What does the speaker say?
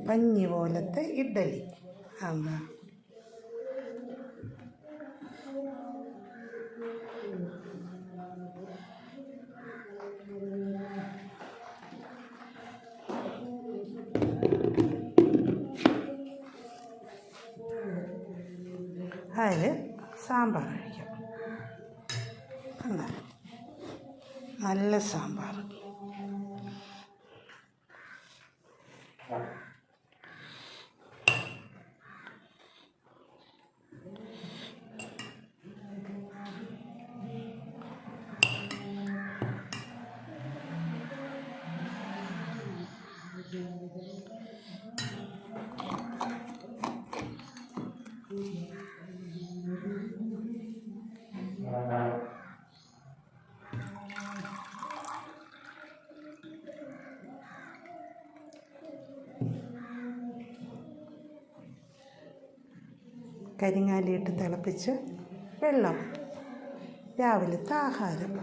പഞ്ഞി പോലത്തെ ഇഡ്ഡലി. അതിൽ സാമ്പാർ കഴിക്കാം. നല്ല സാമ്പാർ. കരിങ്ങാലിയിട്ട് തിളപ്പിച്ച് വെള്ളം രാവിലത്തെ ആഹാരം.